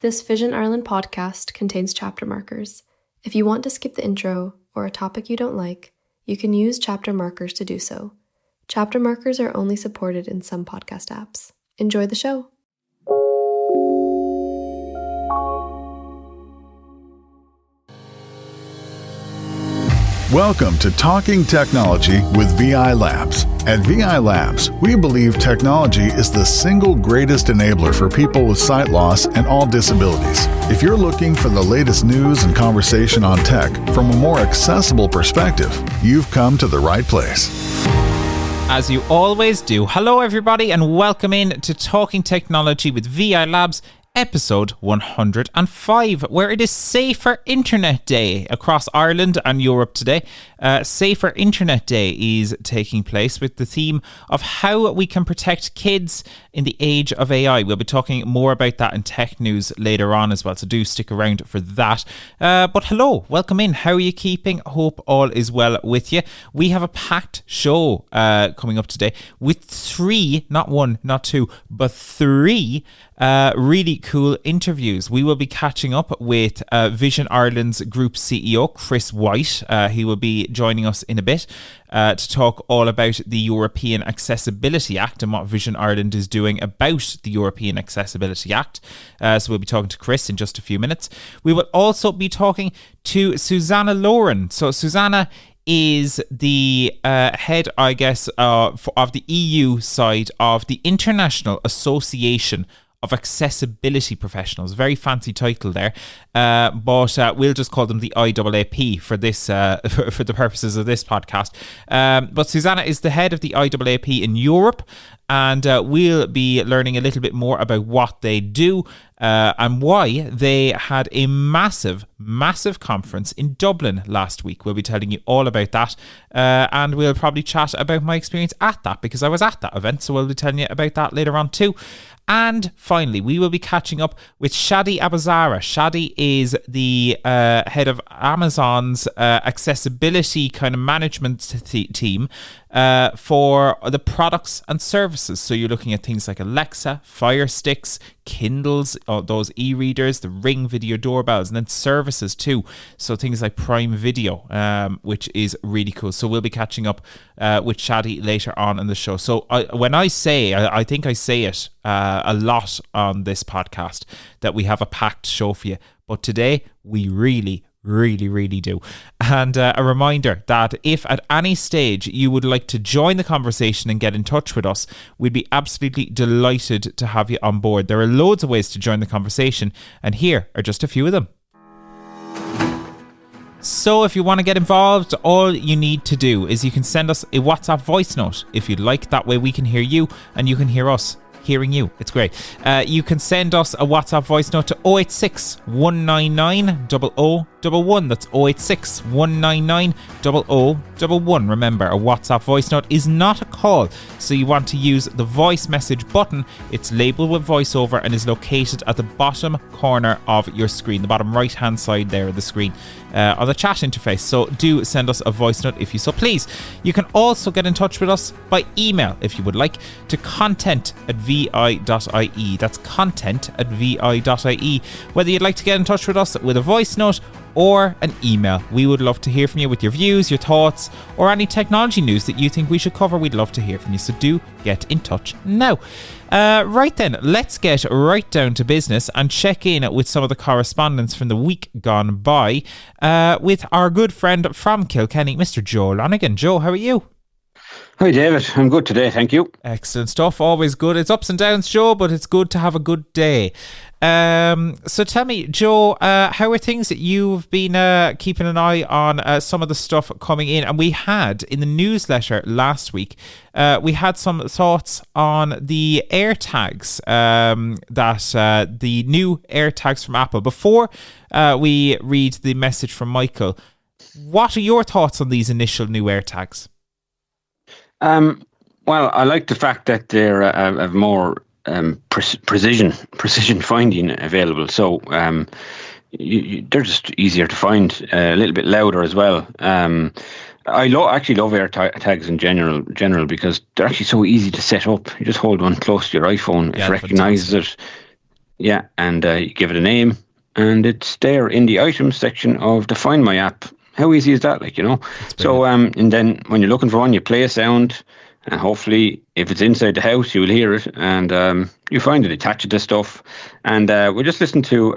This Vision Ireland podcast contains chapter markers. If you want to skip the intro or a topic you don't like, you can use chapter markers to do so. Chapter markers are only supported in some podcast apps. Enjoy the show. Welcome to Talking Technology with VI Labs. At VI Labs, we believe technology is the single greatest enabler for people with sight loss and all disabilities. If you're looking for the latest news and conversation on tech from a more accessible perspective, you've come to the right place. As you always do, hello everybody and welcome in to Talking Technology with VI Labs, episode 105, where it is Safer Internet Day across Ireland and Europe today. Safer Internet Day is taking place with the theme of how we can protect kids in the age of AI. We'll be talking more about that in tech news later on as well, so do stick around for that. But hello, welcome in. How are you keeping? Hope all is well with you. We have a packed show coming up today with three, not one, not two, but three really cool interviews. We will be catching up with Vision Ireland's Group CEO, Chris White. He will be joining us in a bit to talk all about the European Accessibility Act and what Vision Ireland is doing about the European Accessibility Act. So we'll be talking to Chris in just a few minutes. We will also be talking to Susanna Laurin. So Susanna is the head, I guess, of the EU side of the International Association of Accessibility Professionals. Very fancy title there, but we'll just call them the IAAP for this for the purposes of this podcast. But Susanna is the head of the IAAP in Europe, and we'll be learning a little bit more about what they do and why they had a massive conference in Dublin last week. We'll be telling you all about that, and we'll probably chat about my experience at that, because I was at that event, so we'll be telling you about that later on too. And finally, we will be catching up with Shadi Abou-Zahra. Shadi is the head of Amazon's accessibility kind of management team for the products and services. So you're looking at things like Alexa, Fire Sticks, Kindles, those e-readers, the Ring video doorbells, and then services too. So things like Prime Video, which is really cool. So we'll be catching up with Shadi later on in the show. So when I say, I think I say it a lot on this podcast, that we have a packed show for you. But today, we really do. And a reminder that if at any stage you would like to join the conversation and get in touch with us, we'd be absolutely delighted to have you on board. There are loads of ways to join the conversation, and here are just a few of them. So if you want to get involved, all you need to do is you can send us a WhatsApp voice note if you'd like. That way we can hear you and you can hear us hearing you. It's great. You can send us a WhatsApp voice note to 086 199 0011. That's 086 199 0011. Remember, a WhatsApp voice note is not a call, so you want to use the voice message button. It's labelled with voiceover and is located at the bottom corner of your screen, the bottom right hand side there of the screen, or the chat interface. So do send us a voice note if you so please. You can also get in touch with us by email if you would like, to content@vi.ie. That's content@vi.ie. Whether you'd like to get in touch with us with a voice note or an email, we would love to hear from you with your views, your thoughts, or any technology news that you think we should cover. We'd love to hear from you, so do get in touch now. Right then, let's get right down to business and check in with some of the correspondence from the week gone by with our good friend from Kilkenny, Mr. Joe Lonigan. Joe, how are you? Hi David, I'm good today, thank you. Excellent stuff, always good. It's ups and downs, Joe, but it's good to have a good day. So tell me, Joe, how are things that you've been keeping an eye on some of the stuff coming in? And we had in the newsletter last week, we had some thoughts on the AirTags, that the new AirTags from Apple. Before we read the message from Michael, what are your thoughts on these initial new AirTags? Well, I like the fact that they're have more precision finding available. So they're just easier to find, a little bit louder as well. I actually love AirTags in general because they're actually so easy to set up. You just hold one close to your iPhone, it recognises it. Yeah, and you give it a name, and it's there in the items section of the Find My app. How easy is that? So and then when you're looking for one, you play a sound, and hopefully, if it's inside the house, you will hear it, and you find it, attach it to stuff, and we'll just listen to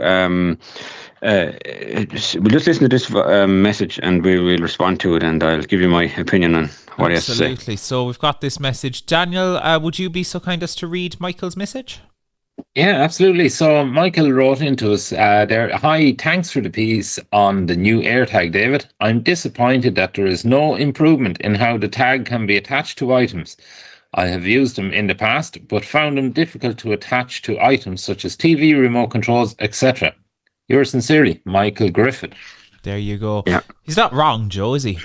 this message, and we'll respond to it, and I'll give you my opinion on what he has to say. Absolutely. So we've got this message. Daniel, would you be so kind as to read Michael's message? Yeah, absolutely. So Michael wrote into us there, "Hi, thanks for the piece on the new AirTag, David. I'm disappointed that there is no improvement in how the tag can be attached to items. I have used them in the past, but found them difficult to attach to items such as TV, remote controls, etc. Yours sincerely, Michael Griffith." There you go. Yeah. He's not wrong, Joe, is he?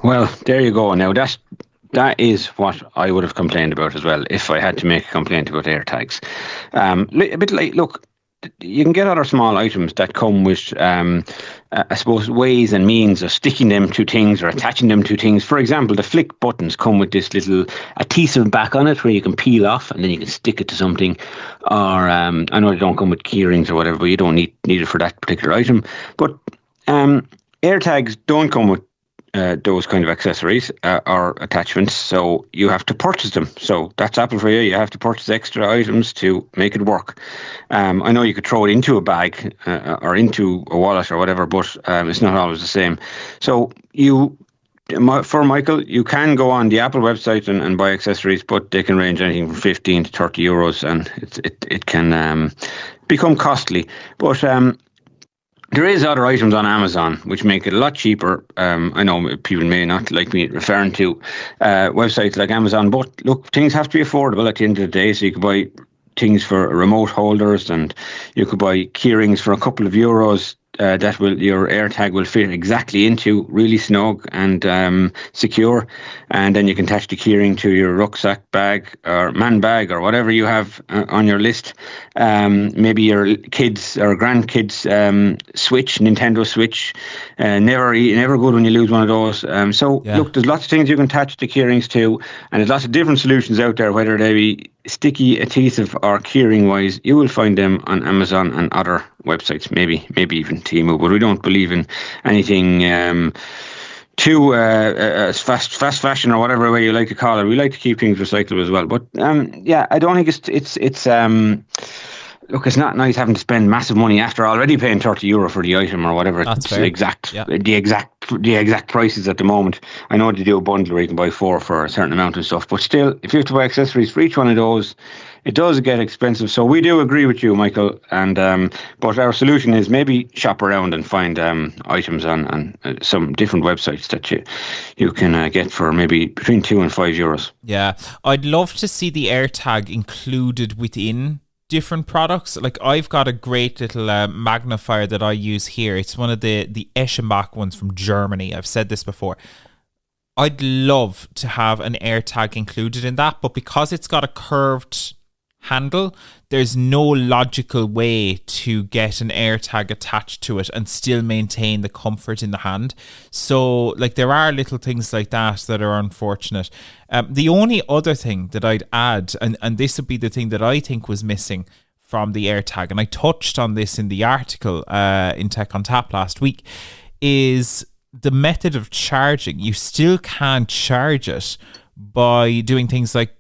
Well, there you go. Now, that is what I would have complained about as well if I had to make a complaint about AirTags. A bit like, look, you can get other small items that come with, I suppose, ways and means of sticking them to things or attaching them to things. For example, the flick buttons come with this little adhesive back on it where you can peel off and then you can stick it to something. Or I know they don't come with key rings or whatever, but you don't need it for that particular item. But AirTags don't come with those kind of accessories or attachments, so you have to purchase them. So that's Apple for you. You have to purchase extra items to make it work. I know you could throw it into a bag or into a wallet or whatever, but it's not always the same. So for Michael, you can go on the Apple website and buy accessories, but they can range anything from 15 to 30 euros, and it can become costly. But there is other items on Amazon which make it a lot cheaper. I know people may not like me referring to websites like Amazon, but look, things have to be affordable at the end of the day. So you could buy things for remote holders, and you could buy keyrings for a couple of euros that your AirTag will fit exactly into, really snug and secure. And then you can attach the keyring to your rucksack bag or man bag or whatever you have on your list. Maybe your kids or grandkids Switch, Nintendo Switch. Never good when you lose one of those. Look, there's lots of things you can attach the keyrings to, and there's lots of different solutions out there, whether they be sticky, adhesive, or keyring wise. You will find them on Amazon and other websites, maybe even Temu, but we don't believe in anything too fast fashion or whatever way you like to call it. We like to keep things recyclable as well. But I don't think it's look, it's not nice having to spend massive money after already paying €30 for the item or whatever. That's fair. The exact prices at the moment. I know they do a bundle where you can buy 4 for a certain amount and stuff, but still, if you have to buy accessories for each one of those, it does get expensive. So we do agree with you, Michael. And but our solution is maybe shop around and find items on some different websites that you can get for maybe between €2 and €5. Yeah, I'd love to see the AirTag included within different products. Like, I've got a great little magnifier that I use here. It's one of the Eschenbach ones from Germany. I've said this before. I'd love to have an AirTag included in that, but because it's got a curved handle, there's no logical way to get an AirTag attached to it and still maintain the comfort in the hand. So, like, there are little things like that are unfortunate. The only other thing that I'd add, and this would be the thing that I think was missing from the AirTag, and I touched on this in the article in Tech on Tap last week, is the method of charging. You still can't charge it by doing things like,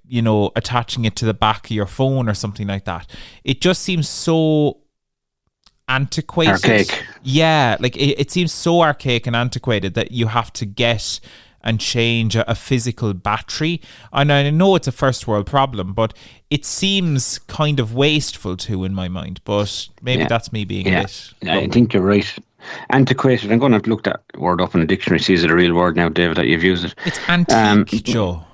attaching it to the back of your phone or something like that. It just seems so antiquated. Archaic. Yeah, like it seems so archaic and antiquated that you have to get and change a physical battery. And I know it's a first world problem, but it seems kind of wasteful too in my mind. But maybe that's me being a bit... I think you're right. Antiquated. I'm going to have to look that word up in the dictionary, see is it a real word now, David, that you've used it. It's antique, Joe.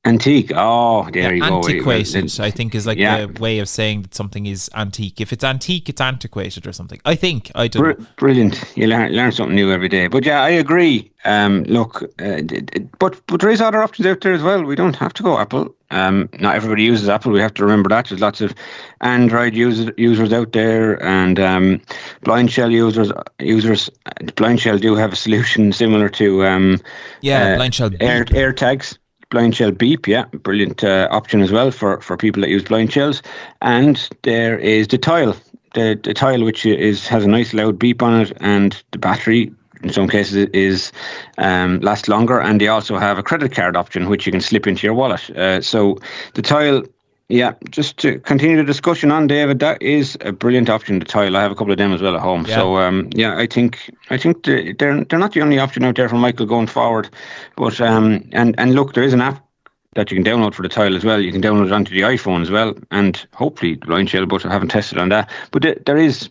Antique. Oh, there you go. Antiquated, I think, is like the way of saying that something is antique. If it's antique, it's antiquated or something. I think. I don't know. Brilliant. You learn something new every day. But yeah, I agree. Look, but there is other options out there as well. We don't have to go Apple. Not everybody uses Apple. We have to remember that. There's lots of Android users out there, and Blind Shell users. Blind Shell do have a solution similar to Blind Shell AirTags. blind shell beep, yeah, brilliant option as well for people that use blind shells. And there is the tile, the tile which has a nice loud beep on it, and the battery in some cases is lasts longer. And they also have a credit card option which you can slip into your wallet. So the tile. Yeah, just to continue the discussion on, David, that is a brilliant option, the tile. I have a couple of them as well at home. Yeah. So I think they're not the only option out there for Michael going forward. But and look, there is an app that you can download for the tile as well. You can download it onto the iPhone as well, and hopefully the blind shell, but I haven't tested on that. But there is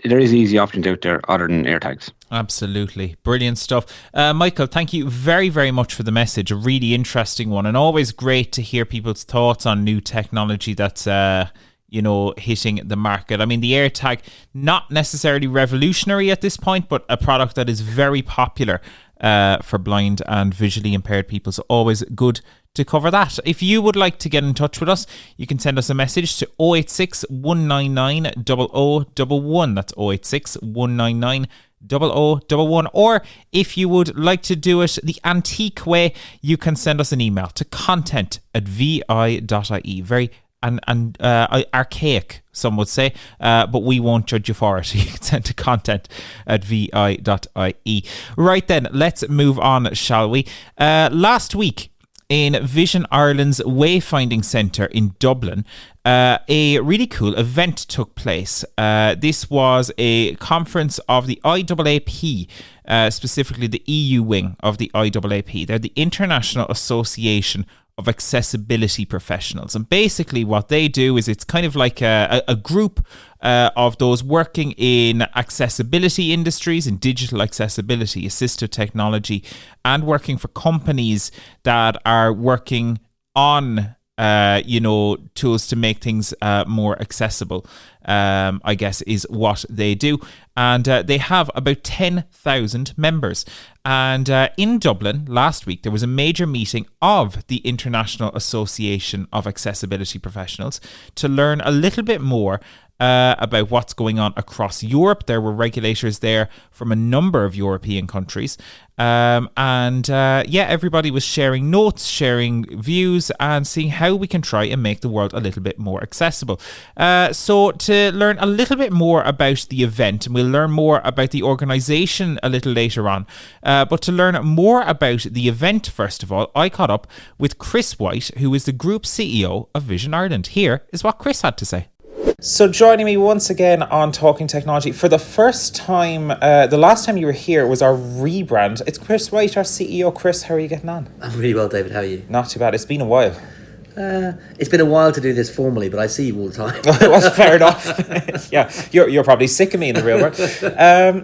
easy options out there other than AirTags. Absolutely. Brilliant stuff. Michael, thank you very, very much for the message. A really interesting one, and always great to hear people's thoughts on new technology that's hitting the market. I mean, the AirTag, not necessarily revolutionary at this point, but a product that is very popular for blind and visually impaired people. So always good to cover that. If you would like to get in touch with us, you can send us a message to 086 199 0011. That's 086 199 0011. Or if you would like to do it the antique way, you can send us an email to content@vi.ie. Very archaic, some would say, but we won't judge you for it. You can send to content@vi.ie. Right then, let's move on, shall we? Last week in Vision Ireland's Wayfinding Centre in Dublin, a really cool event took place. This was a conference of the IAAP, specifically the EU wing of the IAAP. They're the International Association of Accessibility Professionals. And basically what they do is it's kind of like a group of those working in accessibility industries, in digital accessibility, assistive technology, and working for companies that are working on tools to make things more accessible, I guess is what they do. And they have about 10,000 members. And in Dublin last week, there was a major meeting of the International Association of Accessibility Professionals to learn a little bit more about what's going on across Europe. There were regulators there from a number of European countries. Everybody was sharing notes, sharing views, and seeing how we can try and make the world a little bit more accessible. So to learn a little bit more about the event, and we'll learn more about the organisation a little later on, but to learn more about the event, first of all, I caught up with Chris White, who is the Group CEO of Vision Ireland. Here is what Chris had to say. So joining me once again on Talking Technology for the first time, the last time you were here was our rebrand. It's Chris White, our CEO. Chris, how are you getting on? I'm really well, David. How are you? Not too bad. It's been a while. It's been a while to do this formally, but I see you all the time. Well, fair enough. Yeah, you're probably sick of me in the real world.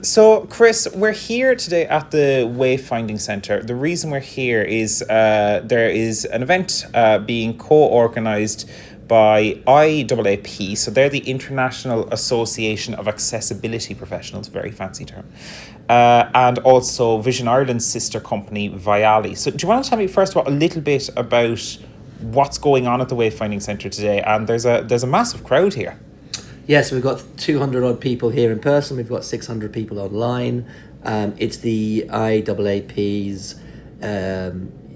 So, Chris, we're here today at the Wayfinding Centre. The reason we're here is there is an event being co-organised by IAAP, so they're the International Association of Accessibility Professionals, very fancy term, and also Vision Ireland's sister company, Vially. So do you want to tell me first of all a little bit about what's going on at the Wayfinding Centre today? And there's a massive crowd here. Yes, we've got 200 odd people here in person, we've got 600 people online. It's the IAAP's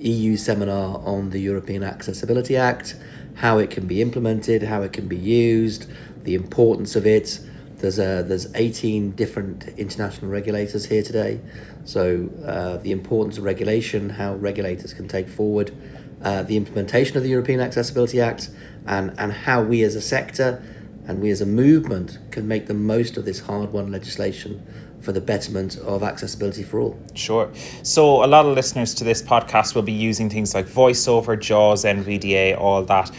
EU seminar on the European Accessibility Act, how it can be implemented, how it can be used, the importance of it. There's 18 different international regulators here today. So the importance of regulation, how regulators can take forward the implementation of the European Accessibility Act, and how we as a sector and we as a movement can make the most of this hard-won legislation for the betterment of accessibility for all. Sure. So a lot of listeners to this podcast will be using things like VoiceOver, JAWS, NVDA, all that.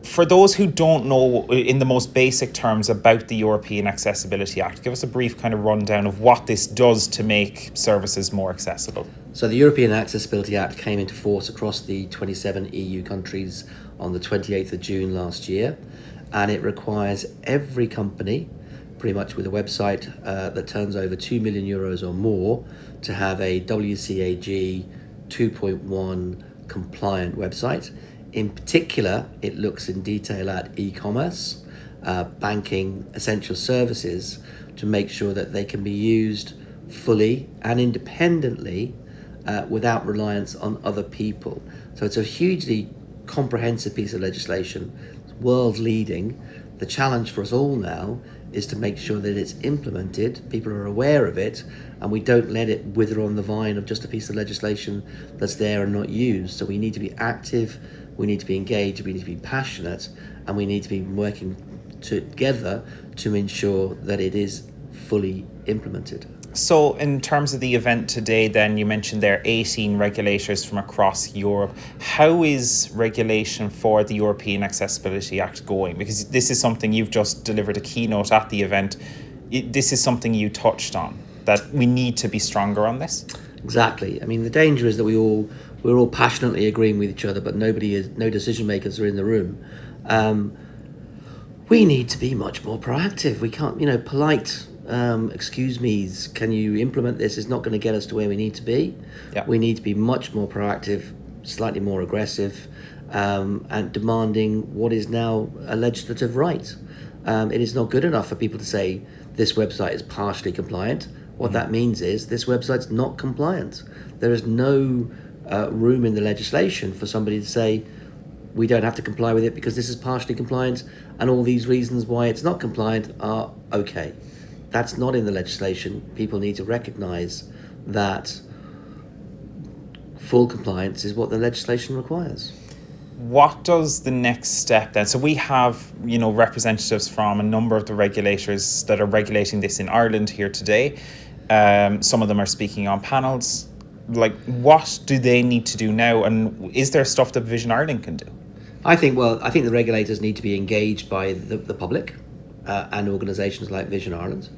For those who don't know in the most basic terms about the European Accessibility Act, give us a brief kind of rundown of what this does to make services more accessible. So the European Accessibility Act came into force across the 27 EU countries on the 28th of June last year, and it requires every company pretty much with a website that turns over 2 million euros or more to have a WCAG 2.1 compliant website. In particular, it looks in detail at e-commerce, banking, essential services to make sure that they can be used fully and independently without reliance on other people. So it's a hugely comprehensive piece of legislation, world leading. The challenge for us all now is to make sure that it's implemented, people are aware of it, and we don't let it wither on the vine of just a piece of legislation that's there and not used. So we need to be active, we need to be engaged, we need to be passionate, and we need to be working together to ensure that it is fully implemented. So in terms of the event today, then you mentioned there are 18 regulators from across Europe. How is regulation for the European Accessibility Act going? Because this is something you've just delivered a keynote at the event. This is something you touched on, that we need to be stronger on this. Exactly. I mean, the danger is that we're all passionately agreeing with each other, but no decision makers are in the room. We need to be much more proactive. We can't, polite excuse me's, can you implement this, is not going to get us to where we need to be. Yeah. We need to be much more proactive, slightly more aggressive, and demanding what is now a legislative right. It is not good enough for people to say this website is partially compliant. What that means is this website's not compliant. There is no room in the legislation for somebody to say we don't have to comply with it because this is partially compliant and all these reasons why it's not compliant are okay. That's not in the legislation. People need to recognise that full compliance is what the legislation requires. What does the next step then? So we have, representatives from a number of the regulators that are regulating this in Ireland here today. Some of them are speaking on panels. Like, what do they need to do now? And is there stuff that Vision Ireland can do? I think the regulators need to be engaged by the public and organisations like Vision Ireland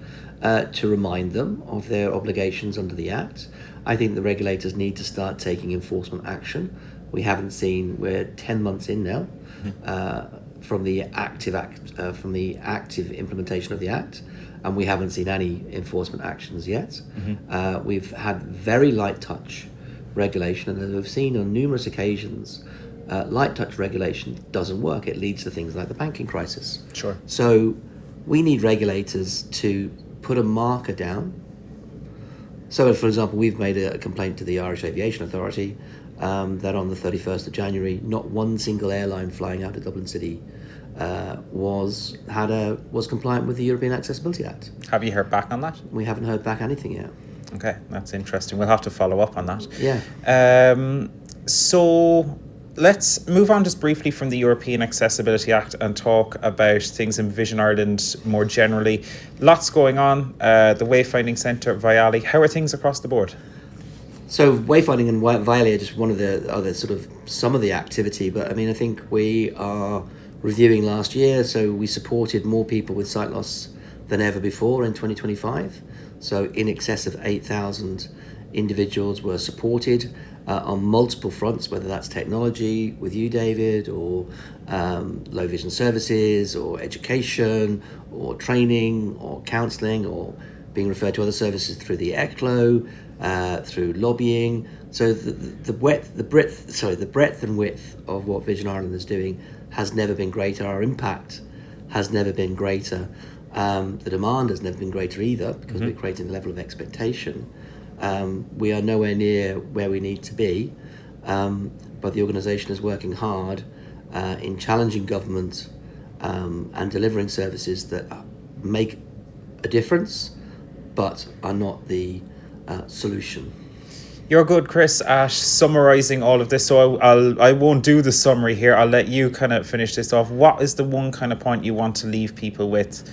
to remind them of their obligations under the Act. I think the regulators need to start taking enforcement action. We're 10 months in now from the active implementation of the Act, and we haven't seen any enforcement actions yet. We've had very light touch regulation, and as we've seen on numerous occasions, light touch regulation doesn't work. It leads to things like the banking crisis. Sure. So we need regulators to put a marker down. So, for example, we've made a complaint to the Irish Aviation Authority that on the 31st of January, not one single airline flying out of Dublin City was compliant with the European Accessibility Act. Have you heard back on that? We haven't heard back anything yet. Okay, that's interesting. We'll have to follow up on that. Yeah. So let's move on just briefly from the European Accessibility Act and talk about things in Vision Ireland more generally. Lots going on. The Wayfinding Centre, Vially. How are things across the board? So Wayfinding and Vially are just one of the other some of the activity, but I mean, I think we are reviewing last year, so we supported more people with sight loss than ever before in 2025. So in excess of 8,000 individuals were supported on multiple fronts, whether that's technology with you, David, or low vision services, or education, or training, or counselling, or being referred to other services through the ECLO, through lobbying. So the breadth and width of what Vision Ireland is doing has never been greater. Our impact has never been greater. The demand has never been greater either, because we're creating a level of expectation. We are nowhere near where we need to be, but the organisation is working hard in challenging government and delivering services that make a difference, but are not the solution. You're good, Chris, at summarising all of this, so I won't do the summary here. I'll let you kind of finish this off. What is the one kind of point you want to leave people with,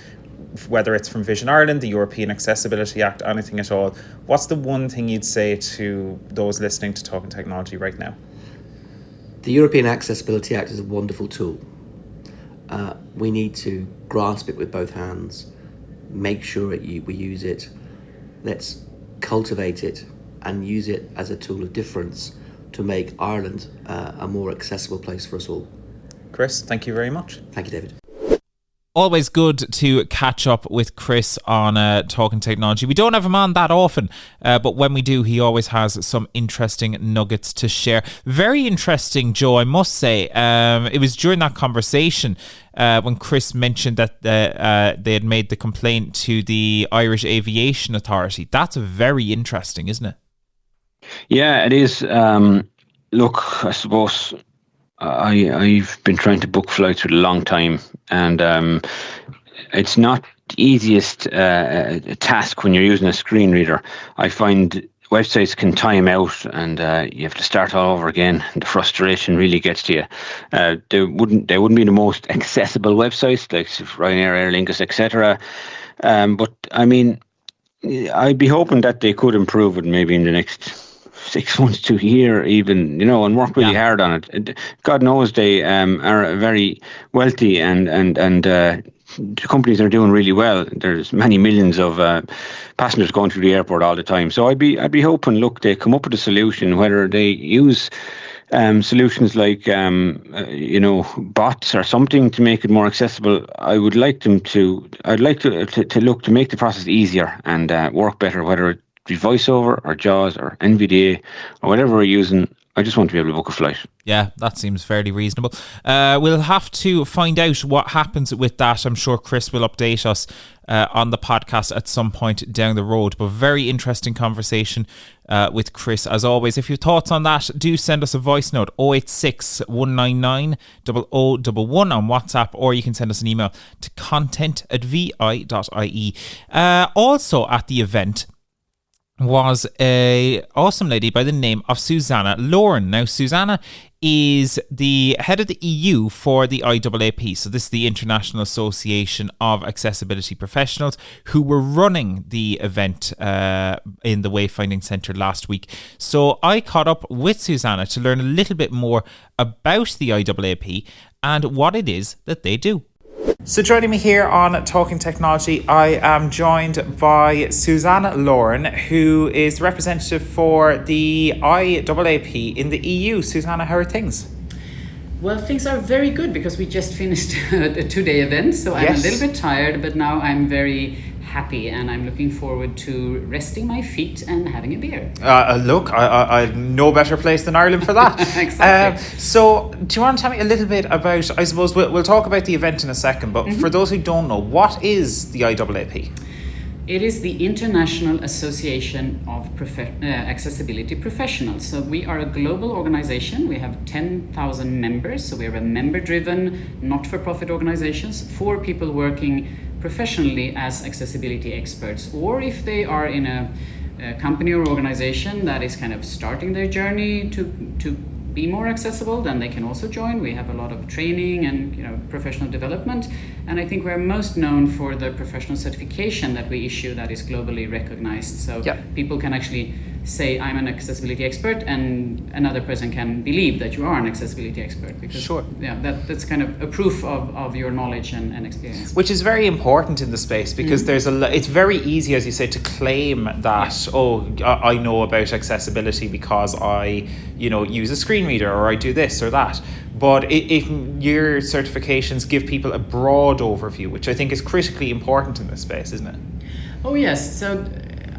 whether it's from Vision Ireland, the European Accessibility Act, anything at all? What's the one thing you'd say to those listening to Talking Technology right now? The European Accessibility Act is a wonderful tool. We need to grasp it with both hands, make sure we use it. Let's cultivate it and use it as a tool of difference to make Ireland a more accessible place for us all. Chris, thank you very much. Thank you, David. Always good to catch up with Chris on Talking Technology. We don't have him on that often, but when we do, he always has some interesting nuggets to share. Very interesting, Joe, I must say. It was during that conversation when Chris mentioned that they had made the complaint to the Irish Aviation Authority. That's very interesting, isn't it? Yeah, it is. Look, I suppose I've been trying to book flights for a long time, and it's not the easiest task when you're using a screen reader. I find websites can time out, and you have to start all over again. And the frustration really gets to you. They wouldn't be the most accessible websites like Ryanair, Aer Lingus, etc. But I mean, I'd be hoping that they could improve it maybe in the next 6 months to a year even, and work really hard on it. God knows they are very wealthy and the companies are doing really well. There's many millions of passengers going through the airport all the time. So I'd be hoping, look, they come up with a solution, whether they use solutions like bots or something to make it more accessible. I'd like to look to make the process easier and work better, whether it be VoiceOver or JAWS or NVDA or whatever we're using. I just want to be able to book a flight. Yeah, that seems fairly reasonable. We'll have to find out what happens with that. I'm sure Chris will update us on the podcast at some point down the road. But very interesting conversation with Chris, as always. If you have thoughts on that, do send us a voice note, 086 199 0011 on WhatsApp, or you can send us an email to content@vi.ie. Also at the event was a awesome lady by the name of Susanna Laurin. Now, Susanna is the head of the EU for the IAAP. So this is the International Association of Accessibility Professionals, who were running the event in the Wayfinding Centre last week. So I caught up with Susanna to learn a little bit more about the IAAP and what it is that they do. So joining me here on Talking Technology, I am joined by Susanna Laurin, who is the representative for the IAAP in the EU. Susanna, how are things? Well, things are very good because we just finished a 2-day event, so I'm a little bit tired, but now I'm very happy and I'm looking forward to resting my feet and having a beer. Look, I no better place than Ireland for that. Exactly. So do you want to tell me a little bit about, I suppose we'll talk about the event in a second, but for those who don't know, what is the IAAP? It is the International Association of Accessibility Professionals. So we are a global organization. We have 10,000 members. So we are a member-driven, not-for-profit organizations for people working professionally as accessibility experts, or if they are in a company or organization that is kind of starting their journey to be more accessible, then they can also join. We have a lot of training and professional development, and I think we're most known for the professional certification that we issue that is globally recognized. So people can actually say, I'm an accessibility expert, and another person can believe that you are an accessibility expert, because that's kind of a proof of your knowledge and experience. Which is very important in the space, because it's very easy, as you say, to claim that, I know about accessibility because I use a screen reader, or I do this or that. But if your certifications give people a broad overview, which I think is critically important in this space, isn't it? Oh yes, so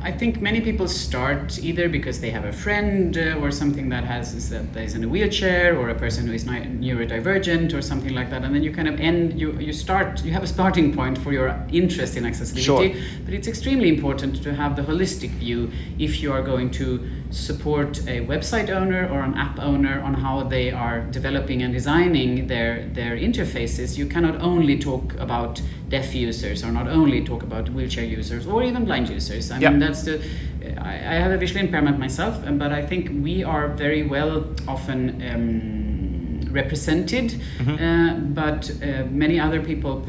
I think many people start either because they have a friend or something that is in a wheelchair, or a person who is neurodivergent or something like that, and then you kind of you have a starting point for your interest in accessibility. Sure. But it's extremely important to have the holistic view if you are going to support a website owner or an app owner on how they are developing and designing their interfaces. You cannot only talk about deaf users, or not only talk about wheelchair users, or even blind users. I mean, I have a visual impairment myself, but I think we are very well often represented, but many other people,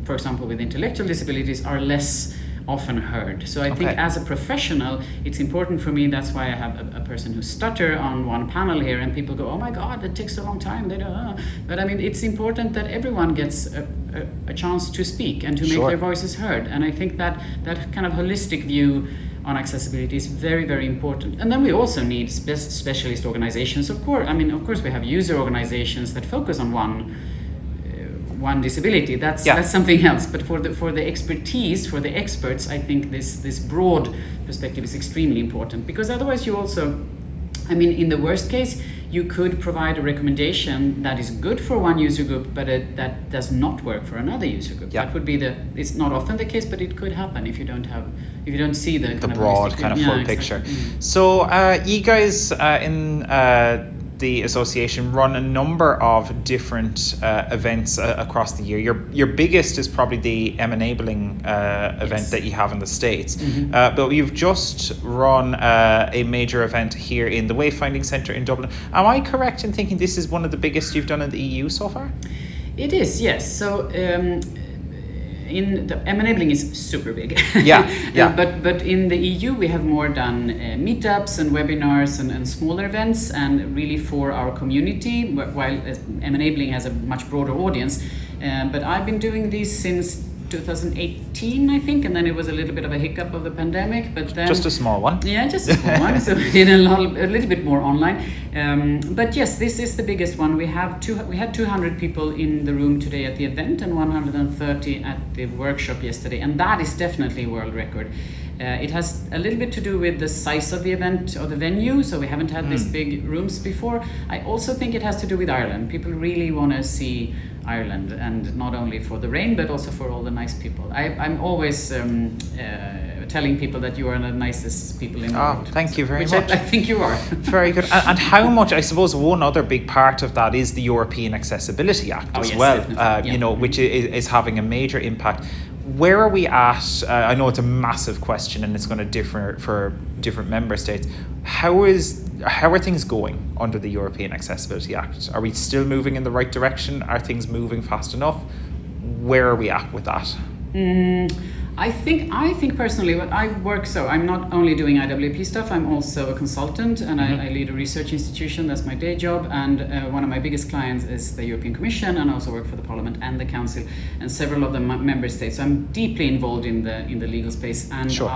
for example, with intellectual disabilities, are less often heard. So I think as a professional, it's important for me. That's why I have a person who stutter on one panel here, and people go, oh my God, that takes a long time. But I mean, it's important that everyone gets a chance to speak and to make their voices heard. And I think that kind of holistic view on accessibility is very, very important. And then we also need specialist organizations, of course. I mean, of course, we have user organizations that focus on one disability. That's something else. But for the expertise, for the experts, I think this broad perspective is extremely important, because otherwise you also, I mean, in the worst case, you could provide a recommendation that is good for one user group, but that does not work for another user group. Yeah. That would be it's not often the case, but it could happen if you don't see the broad kind of full picture. So you guys in the association run a number of different events across the year. Your biggest is probably the M-Enabling event that you have in the States. But you've just run a major event here in the Wayfinding Centre in Dublin. Am I correct in thinking this is one of the biggest you've done in the EU so far? It is, yes. So in the M-Enabling is super big. But in the EU we have more done meetups and webinars and smaller events, and really for our community, while M-Enabling has a much broader audience. But I've been doing these since 2018, I think, and then it was a little bit of a hiccup of the pandemic, but then just a small one. Yeah, just a small one. So we did a little bit more online. But yes, this is the biggest one. We had 200 people in the room today at the event and 130 at the workshop yesterday, and that is definitely a world record. It has a little bit to do with the size of the event or the venue, so we haven't had these big rooms before. I also think it has to do with Ireland. People really want to see Ireland, and not only for the rain, but also for all the nice people. I'm always telling people that you are the nicest people in the world. Thank you very much. Which I think you are. Very good. And how much, I suppose, one other big part of that is the European Accessibility Act as well, which is having a major impact. Where are we at? I know it's a massive question and it's going to differ for different member states. How are things going under the European Accessibility Act? Are we still moving in the right direction? Are things moving fast enough? Where are we at with that? I think personally, I'm not only doing IAAP stuff, I'm also a consultant, and I lead a research institution. That's my day job, and one of my biggest clients is the European Commission, and I also work for the Parliament and the Council and several of the member states. So I'm deeply involved in the legal space, and sure.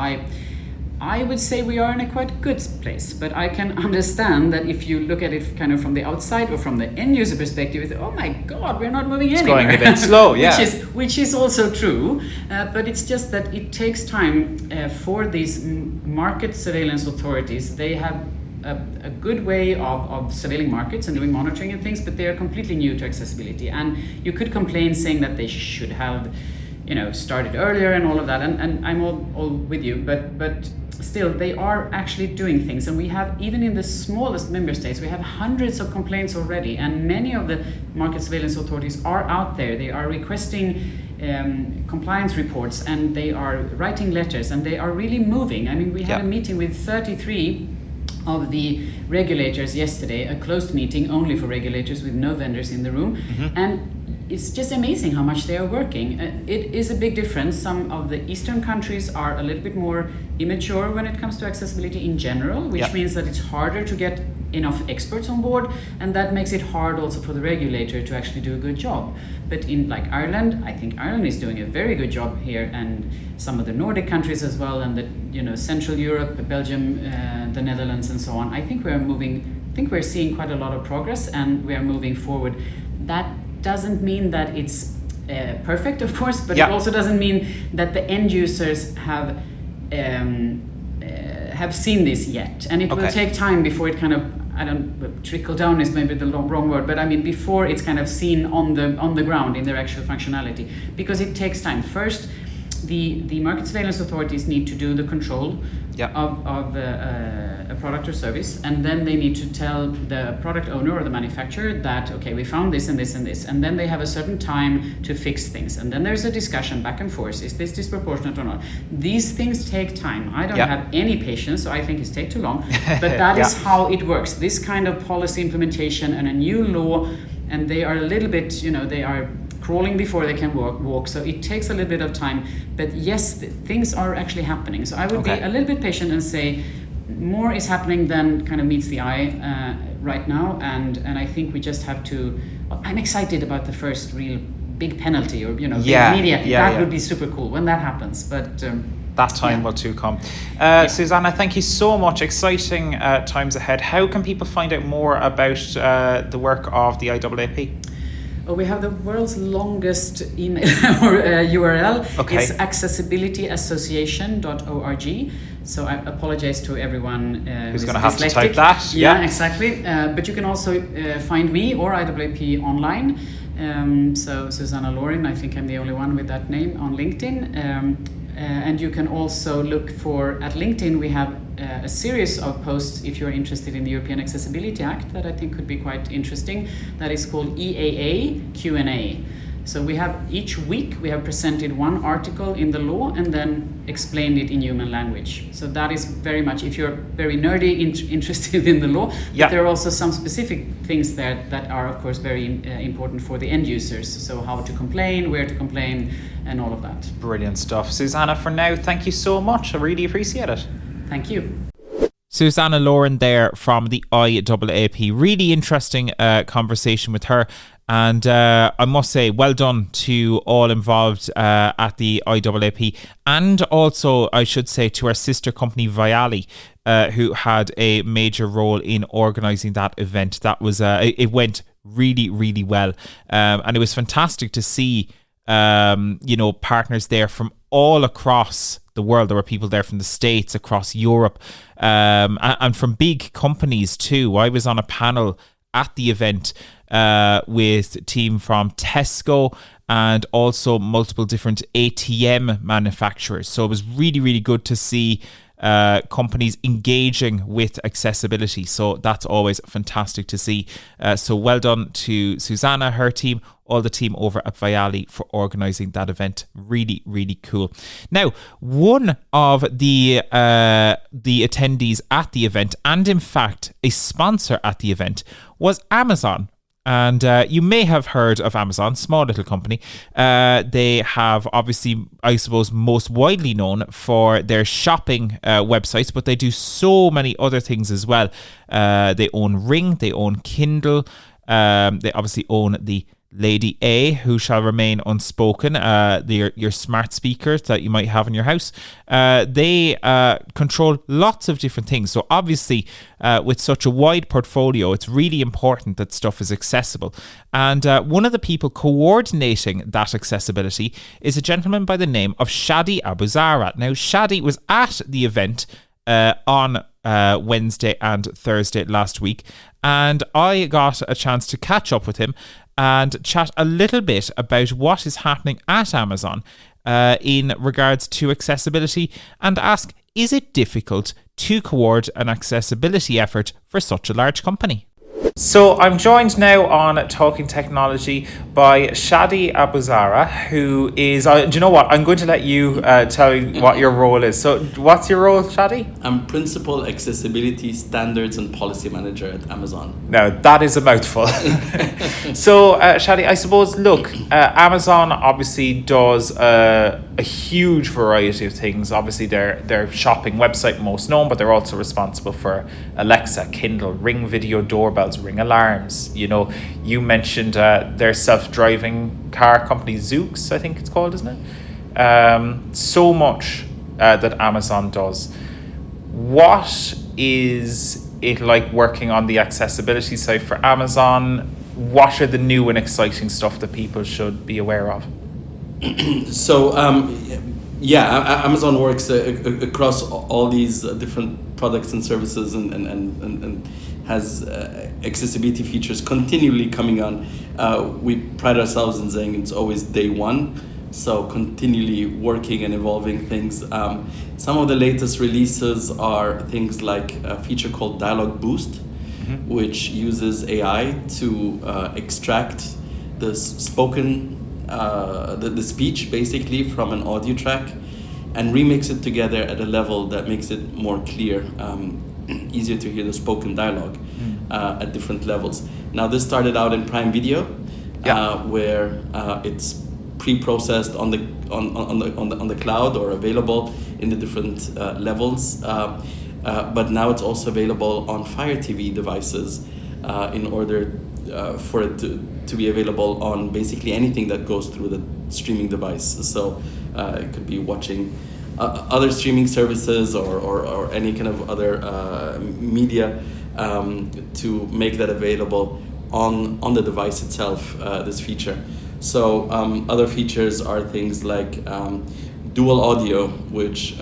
I would say we are in a quite good place, but I can understand that if you look at it kind of from the outside or from the end user perspective, you think, oh my God, we're not moving anywhere. It's going a bit slow, yeah. which is also true, but it's just that it takes time for these market surveillance authorities. They have a good way of surveilling markets and doing monitoring and things, but they are completely new to accessibility. And you could complain saying that they should have, started earlier and all of that, and I'm all with you, but still they are actually doing things, and we have, even in the smallest member states, we have hundreds of complaints already, and many of the market surveillance authorities are out there. They are requesting compliance reports, and they are writing letters, and they are really moving. I mean, we had a meeting with 33 of the regulators yesterday, a closed meeting only for regulators with no vendors in the room, and it's just amazing how much they are working. It is a big difference. Some of the Eastern countries are a little bit more immature when it comes to accessibility in general, which means that it's harder to get enough experts on board, and that makes it hard also for the regulator to actually do a good job. But in like Ireland, I think Ireland is doing a very good job here, and some of the Nordic countries as well, and the Central Europe, Belgium, the Netherlands, and so on. I think we're seeing quite a lot of progress, and we are moving forward. That doesn't mean that it's perfect, of course, but it also doesn't mean that the end users have seen this yet, and it will take time before it kind of, trickle down is maybe the wrong word, but I mean before it's kind of seen on the ground in their actual functionality, because it takes time. First, the market surveillance authorities need to do the control of a product or service, and then they need to tell the product owner or the manufacturer that, okay, we found this and this and this, and then they have a certain time to fix things, and then there's a discussion back and forth, is this disproportionate or not? These things take time. I don't have any patience, so I think it's take too long, but that is how it works. This kind of policy implementation and a new law, and they are a little bit, they are crawling before they can walk, so it takes a little bit of time, but yes, things are actually happening. So I would be a little bit patient and say more is happening than kind of meets the eye right now, and I think we just have to, I'm excited about the first real big penalty, or big media. That would be super cool when that happens, but that time will too come. Susanna, thank you so much. Exciting times ahead. How can people find out more about the work of the IAAP? We have the world's longest email or URL. Okay. It's accessibilityassociation.org. So I apologize to everyone who's going to dyslexic. have to type that. Yeah, exactly. But you can also find me or IAAP online. So Susanna Laurin, I think I'm the only one with that name on LinkedIn. And you can also look for, at LinkedIn, we have a series of posts if you're interested in the European Accessibility Act that I think could be quite interesting. That is called EAA Q&A. So we have each week we have presented one article in the law and then explained it in human language. So that is very much, if you're very nerdy interested in the law, yeah. But there are also some specific things there that are of course very important for the end users. So how to complain, where to complain, and all of that. Brilliant stuff. Susanna, for now, thank you so much. I really appreciate it. Thank you. Susanna Laurin there from the IAAP. Really interesting conversation with her. And I must say, well done to all involved at the IAAP. And also, I should say, to our sister company, Vially, who had a major role in organising that event. That was it went really, really well. And it was fantastic to see partners there from all across the world. There were people there from the States, across Europe, and from big companies too. I was on a panel at the event with a team from Tesco and also multiple different ATM manufacturers. So it was really, really good to see companies engaging with accessibility. So that's always fantastic to see. So well done to Susanna, her team, all the team over at Vially for organising that event. Really, really cool. Now, one of the attendees at the event, and in fact a sponsor at the event, was Amazon. And you may have heard of Amazon, small little company. They have obviously, I suppose, most widely known for their shopping websites, but they do so many other things as well. They own Ring, they own Kindle, they obviously own the Lady A, who shall remain unspoken, your smart speakers that you might have in your house. They control lots of different things. So obviously, with such a wide portfolio, it's really important that stuff is accessible. And one of the people coordinating that accessibility is a gentleman by the name of Shadi Abou-Zahra. Now, Shadi was at the event on Wednesday and Thursday last week, and I got a chance to catch up with him and chat a little bit about what is happening at Amazon in regards to accessibility, and ask, is it difficult to coordinate an accessibility effort for such a large company? So I'm joined now on Talking Technology by Shadi Abou-Zahra, who is, do you know what, I'm going to let you tell me what your role is. So what's your role, Shadi? I'm Principal Accessibility Standards and Policy Manager at Amazon. Now, that is a mouthful. So, Shadi, I suppose, look, Amazon obviously does a huge variety of things. Obviously, their shopping website most known, but they're also responsible for Alexa, Kindle, Ring video doorbells, Ring alarms. You know, you mentioned their self-driving car company, Zoox, I think it's called, isn't it? So much that Amazon does. What is it like working on the accessibility side for Amazon? What are the new and exciting stuff that people should be aware of? So, Amazon works across all these different products and services and has accessibility features continually coming on. We pride ourselves in saying it's always day one, so continually working and evolving things. Some of the latest releases are things like a feature called Dialogue Boost, which uses AI to extract the spoken, the speech basically from an audio track and remix it together at a level that makes it more clear, easier to hear the spoken dialogue at different levels. Now, this started out in Prime Video, where it's pre-processed on the cloud or available in the different levels. But now it's also available on Fire TV devices in order for it to be available on basically anything that goes through the streaming device. So it could be watching other streaming services or any kind of other media to make that available on the device itself, this feature. So other features are things like dual audio, which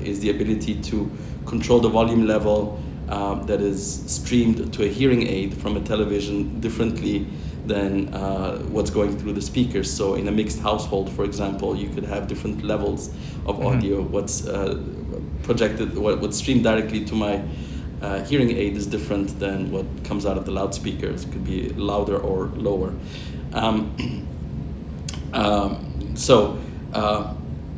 is the ability to control the volume level that is streamed to a hearing aid from a television differently than what's going through the speakers. So in a mixed household, for example, you could have different levels of audio. What's projected, what's streamed directly to my hearing aid is different than what comes out of the loudspeakers. It could be louder or lower.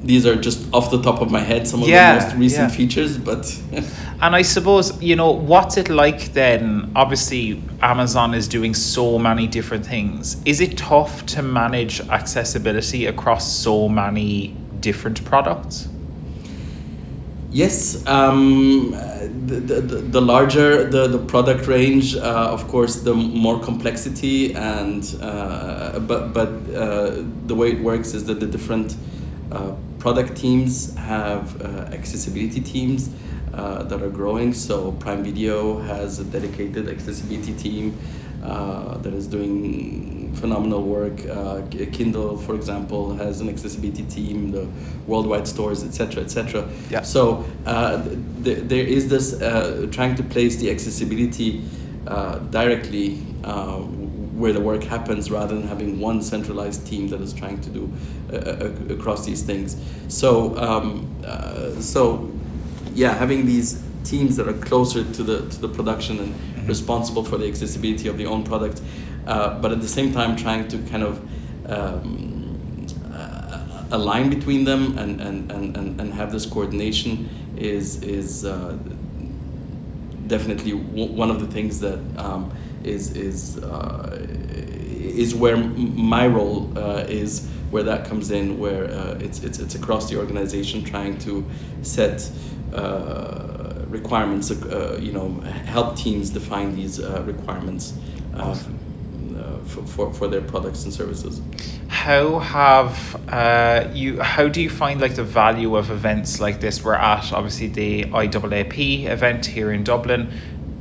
These are just off the top of my head some of the most recent features, but and I suppose, you know, what's it like then? Obviously Amazon is doing so many different things. Is it tough to manage accessibility across so many different products? Yes, the larger the product range, of course, the more complexity, and but the way it works is that the different product teams have accessibility teams that are growing. So Prime Video has a dedicated accessibility team that is doing phenomenal work. Kindle, for example, has an accessibility team, the worldwide stores, etc., etc. Yeah. So there is this trying to place the accessibility directly where the work happens, rather than having one centralized team that is trying to do across these things. So having these teams that are closer to the production and responsible for the accessibility of the own product, but at the same time trying to kind of align between them and have this coordination is definitely one of the things that is where my role is, where that comes in, where it's across the organization trying to set requirements, help teams define these requirements for their products and services. How do you find like the value of events like this? We're at obviously the IAAP event here in Dublin.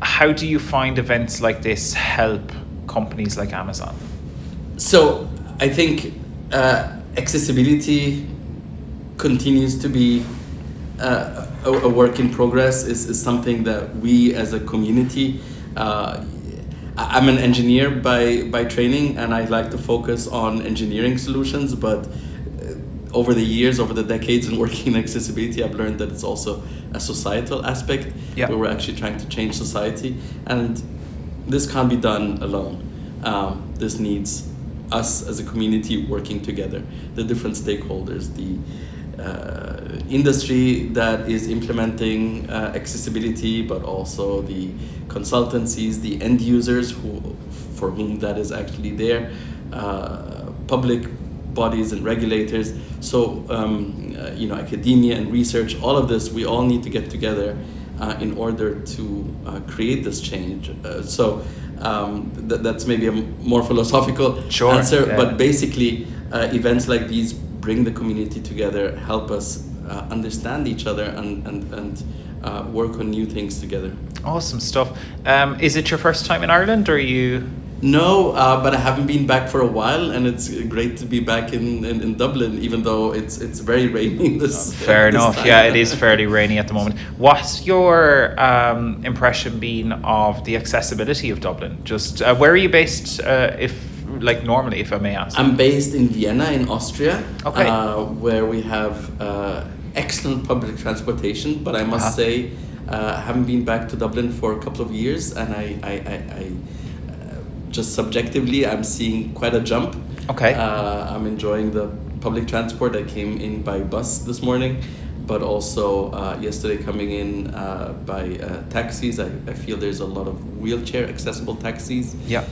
How do you find events like this help companies like Amazon? So I think accessibility continues to be a work in progress. Is something that we as a community, I'm an engineer by training, and I like to focus on engineering solutions, but over the years, over the decades in working in accessibility, I've learned that it's also a societal aspect, where we're actually trying to change society, and this can't be done alone. This needs us as a community working together, the different stakeholders, the industry that is implementing accessibility, but also the consultancies, the end users for whom that is actually there, public bodies and regulators. So academia and research, all of this, we all need to get together in order to create this change. That's maybe a more philosophical answer, but basically events like these bring the community together, help us understand each other and work on new things together. Awesome stuff. Is it your first time in Ireland, or are you? No, but I haven't been back for a while, and it's great to be back in Dublin, even though it's very rainy this. Fair enough. Time. Yeah, it is fairly rainy at the moment. What's your impression been of the accessibility of Dublin? Just where are you based? Normally, if I may ask. I'm based in Vienna, in Austria. Okay. Where we have excellent public transportation, but I must say, I haven't been back to Dublin for a couple of years, and I just subjectively, I'm seeing quite a jump. Okay. I'm enjoying the public transport. I came in by bus this morning, but also yesterday coming in by taxis. I feel there's a lot of wheelchair accessible taxis. Yeah.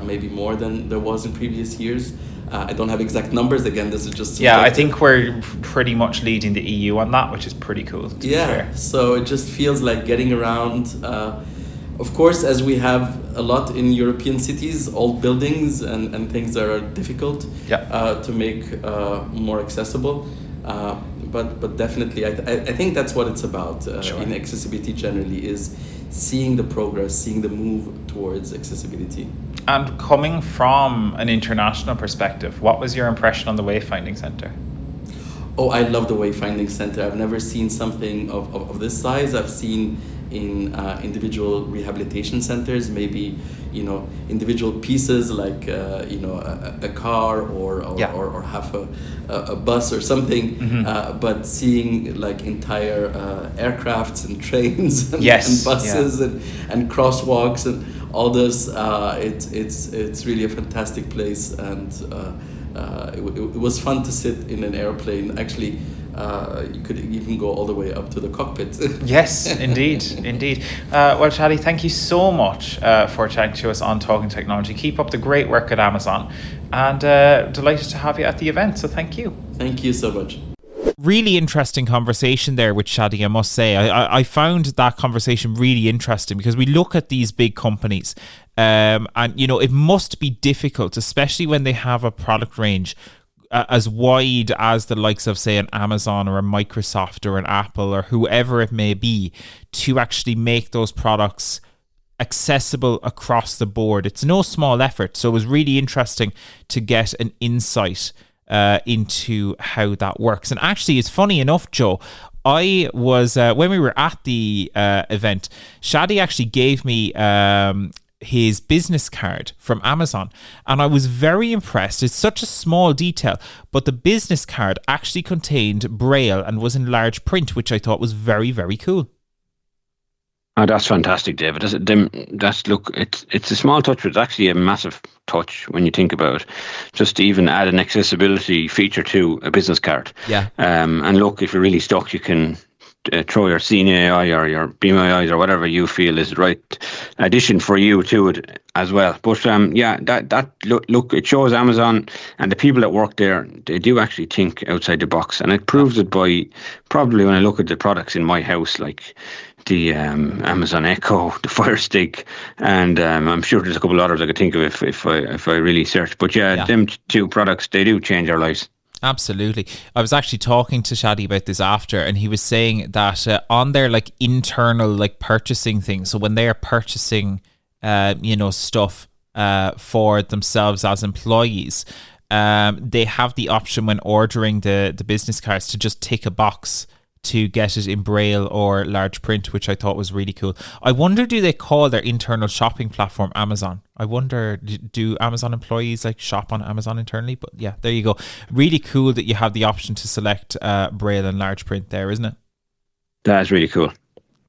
Maybe more than there was in previous years. I don't have exact numbers. Again, this is just subjective. Yeah, I think we're pretty much leading the EU on that, which is pretty cool. To be fair. So it just feels like getting around. Of course, as we have a lot in European cities, old buildings and things that are difficult to make more accessible. but definitely, I think that's what it's about in accessibility generally, is seeing the progress, seeing the move towards accessibility. And coming from an international perspective, what was your impression on the Wayfinding Centre? Oh, I love the Wayfinding Centre. I've never seen something of this size. I've seen in individual rehabilitation centers, maybe, individual pieces like, a car or half a bus or something, but seeing like entire aircrafts and trains and buses and crosswalks and all this, it's really a fantastic place, and it was fun to sit in an airplane. Actually, you could even go all the way up to the cockpit. Yes, indeed. Well, Shadi, thank you so much for chatting to us on Talking Technology. Keep up the great work at Amazon, and delighted to have you at the event, so thank you. Thank you so much. Really interesting conversation there with Shadi, I must say. I found that conversation really interesting, because we look at these big companies and, it must be difficult, especially when they have a product range as wide as the likes of, say, an Amazon or a Microsoft or an Apple or whoever it may be, to actually make those products accessible across the board. It's no small effort. So it was really interesting to get an insight into how that works. And actually, it's funny enough, Joe, I was when we were at the event, Shadi actually gave me his business card from Amazon, and I was very impressed. It's such a small detail, but the business card actually contained Braille and was in large print, which I thought was very, very cool. Oh, that's fantastic, David. It's a small touch, but it's actually a massive touch when you think about it. Just to even add an accessibility feature to a business card. Yeah. And look, if you're really stuck, you can throw your CNAI or your BMIs or whatever you feel is the right addition for you to it as well. But look, it shows Amazon and the people that work there, they do actually think outside the box, and it proves it by probably when I look at the products in my house, like the Amazon Echo, the Fire Stick, and I'm sure there's a couple others I could think of if I really search. But them two products, they do change our lives. Absolutely. I was actually talking to Shadi about this after, and he was saying that on their internal purchasing thing, so when they are purchasing stuff for themselves as employees, they have the option when ordering the business cards to just tick a box to get it in Braille or large print, which I thought was really cool. I wonder, do they call their internal shopping platform Amazon? I wonder, do Amazon employees shop on Amazon internally? But yeah, there you go. Really cool that you have the option to select Braille and large print there, isn't it? That's really cool.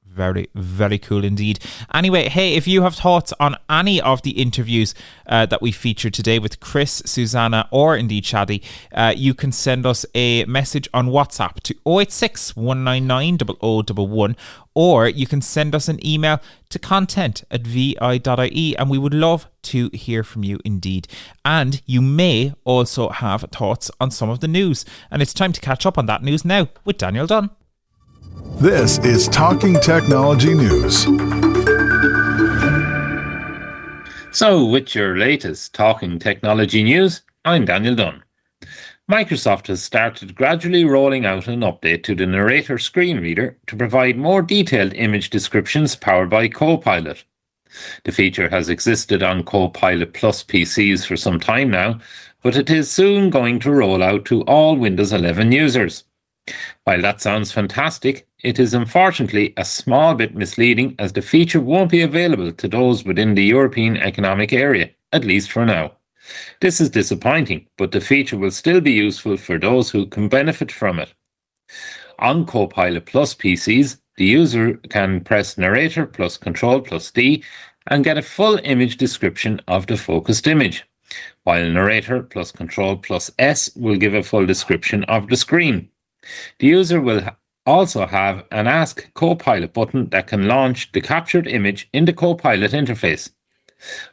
Very, very cool indeed. Anyway, hey, if you have thoughts on any of the interviews that we featured today with Chris, Susanna, or indeed Shadi, you can send us a message on WhatsApp to 086 199 0011, or you can send us an email to content@vi.ie, and we would love to hear from you indeed. And you may also have thoughts on some of the news, and it's time to catch up on that news now with Daniel Dunn. This is Talking Technology News. So, with your latest Talking Technology News, I'm Daniel Dunn. Microsoft has started gradually rolling out an update to the Narrator screen reader to provide more detailed image descriptions powered by Copilot. The feature has existed on Copilot Plus PCs for some time now, but it is soon going to roll out to all Windows 11 users. While that sounds fantastic, it is unfortunately a small bit misleading, as the feature won't be available to those within the European Economic Area, at least for now. This is disappointing, but the feature will still be useful for those who can benefit from it. On Copilot Plus PCs, the user can press Narrator plus Control plus D and get a full image description of the focused image, while Narrator plus Control plus S will give a full description of the screen. The user will also have an Ask Copilot button that can launch the captured image in the Copilot interface.